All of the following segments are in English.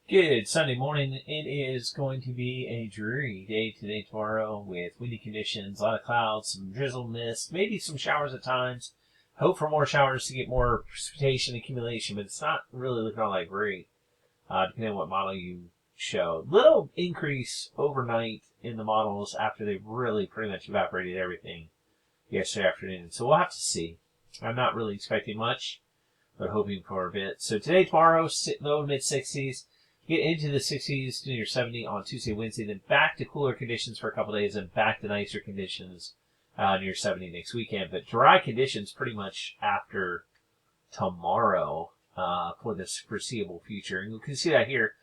Good Sunday morning. It is going to be a dreary day today, tomorrow, with windy conditions, a lot of clouds, some drizzle, mist, maybe some showers at times. Hope for more showers to get more precipitation accumulation, but it's not really looking all that great, depending on what model you show. Little increase overnight in the models after they've really pretty much evaporated everything yesterday afternoon. So we'll have to see. I'm not really expecting much, but hoping for a bit. So today, tomorrow, low to mid 60s. Get into the 60s to near 70 on Tuesday, Wednesday, then back to cooler conditions for a couple days and back to nicer conditions near 70 next weekend. But dry conditions pretty much after tomorrow for this foreseeable future. And you can see that here.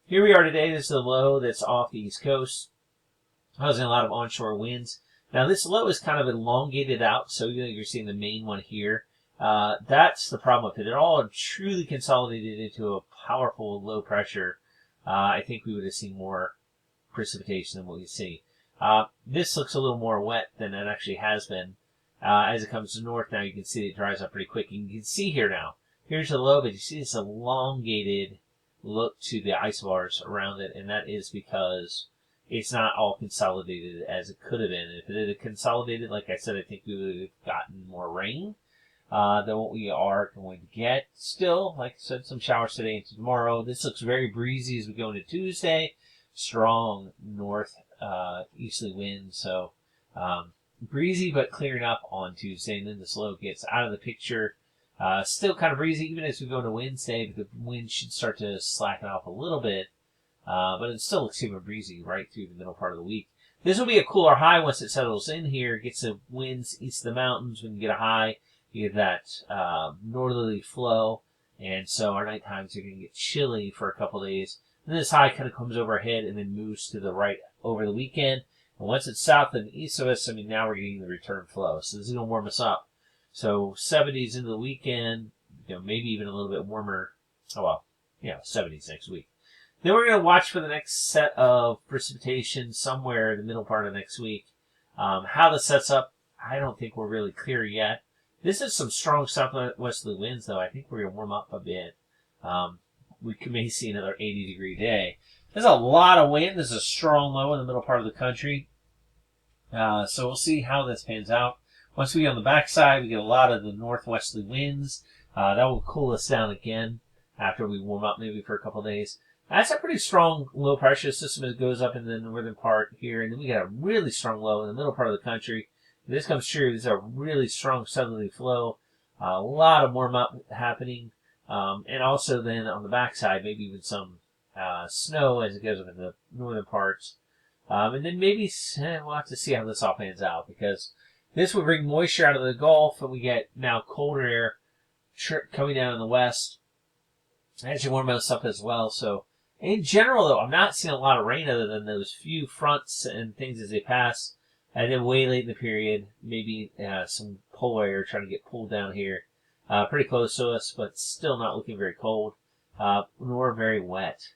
Here we are today. This is the low that's off the East Coast. Causing a lot of onshore winds. Now this low is kind of elongated out, so you're seeing the main one here. That's the problem with it. It all truly consolidated into a powerful low pressure. I think we would have seen more precipitation than what we see. This looks a little more wet than it actually has been. As it comes to north now, you can see it dries up pretty quick. And you can see here now, here's the low, but you see this elongated look to the isobars around it, and that is because it's not all consolidated as it could have been. If it had consolidated, like I said, I think we would have gotten more rain than what we are going to get. Still, like I said, some showers today and tomorrow. This looks very breezy as we go into Tuesday. Strong north easterly wind, so breezy but clearing up on Tuesday, and then this low gets out of the picture. Still kind of breezy even as we go to Wednesday, but the wind should start to slacken off a little bit. But it still looks super breezy right through the middle part of the week. This will be a cooler high once it settles in here. Gets the winds east of the mountains. We can get a high. You get that northerly flow, and so our night times are going to get chilly for a couple days. And this high kind of comes overhead and then moves to the right over the weekend. And once it's south and east of us, now we're getting the return flow. So this is going to warm us up. So 70s into the weekend, maybe even a little bit warmer. 70s next week. Then we're going to watch for the next set of precipitation somewhere in the middle part of next week. How this sets up, I don't think we're really clear yet. This is some strong southwesterly winds, though. I think we're going to warm up a bit. We may see another 80-degree day. There's a lot of wind. There's a strong low in the middle part of the country. So we'll see how this pans out. Once we get on the backside, we get a lot of the northwesterly winds. That will cool us down again after we warm up maybe for a couple days. That's a pretty strong low pressure system as it goes up in the northern part here. And then we got a really strong low in the middle part of the country. If this comes true, there's a really strong southerly flow. A lot of warm up happening. And also then on the backside, maybe even some snow as it goes up in the northern parts. And then maybe we'll have to see how this all pans out, because this will bring moisture out of the Gulf, and we get now colder air coming down in the west. That should warm us up as well. So in general, though, I'm not seeing a lot of rain other than those few fronts and things as they pass. And then way late in the period, maybe some polar air trying to get pulled down here. Pretty close to us, but still not looking very cold, nor very wet.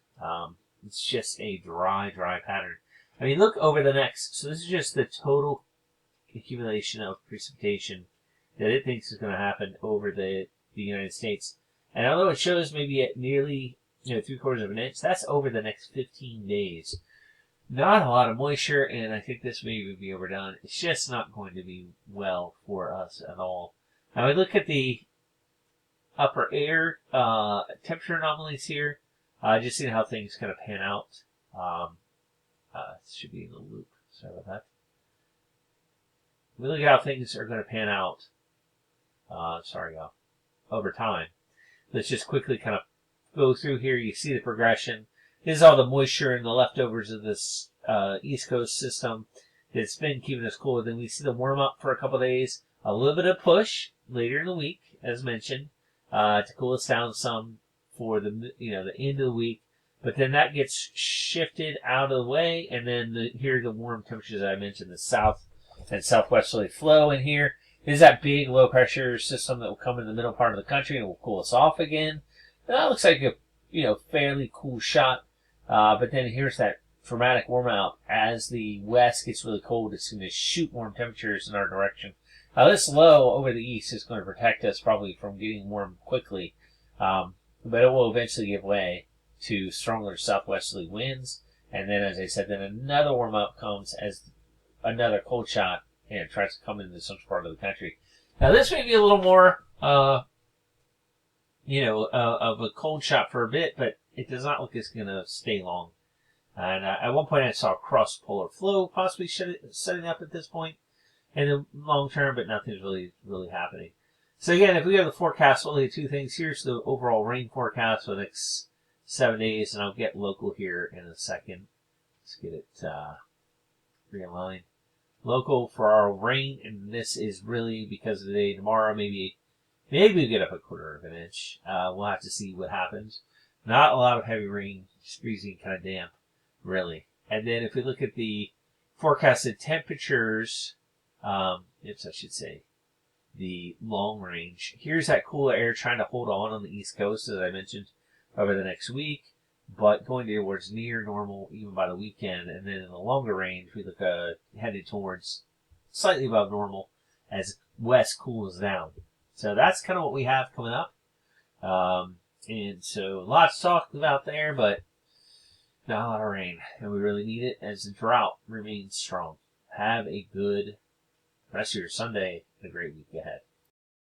It's just a dry pattern. Look over the next. So this is just the total accumulation of precipitation that it thinks is going to happen over the United States. And although it shows maybe at nearly 3/4 of an inch, that's over the next 15 days. Not a lot of moisture, and I think this may even be overdone. It's just not going to be well for us at all. Now we look at the upper air temperature anomalies here. Just seeing how things kind of pan out. It should be in the loop. Sorry about that. We look at how things are going to pan out. Over time. Let's just quickly kind of go through here. You see the progression. This is all the moisture and the leftovers of this East Coast system that's been keeping us cool. Then we see the warm up for a couple days. A little bit of push later in the week, as mentioned, to cool us down some for the end of the week. But then that gets shifted out of the way, and then here are the warm temperatures I mentioned. The south and southwesterly flow in here. There's that big low pressure system that will come in the middle part of the country and will cool us off again. And that looks like a fairly cool shot. But then here's that dramatic warm out. As the west gets really cold, it's going to shoot warm temperatures in our direction. This low over the east is going to protect us probably from getting warm quickly, but it will eventually give way to stronger southwesterly winds. And then, as I said, then another warm up comes as another cold shot and tries to come into some part of the country. Now, this may be a little more, of a cold shot for a bit, but it does not look like it's going to stay long. And at one point, I saw a cross-polar flow possibly setting up at this point in the long term, but nothing's really happening. So again, if we go to the forecast, we'll look at two things. Here's the overall rain forecast for the next 7 days, and I'll get local here in a second. Let's get it realigned. Local for our rain, and this is really because of the day. Tomorrow, maybe we get up a quarter of an inch. We'll have to see what happens. Not a lot of heavy rain, just freezing, kind of damp, really. And then if we look at the forecasted temperatures, I should say, the long range. Here's that cooler air trying to hold on the East Coast, as I mentioned, over the next week, but going towards near normal even by the weekend. And then in the longer range, we look headed towards slightly above normal as west cools down. So that's kind of what we have coming up. And so lots to talk about there, but not a lot of rain. And we really need it as the drought remains strong. Have a good rest of your Sunday and a great week ahead.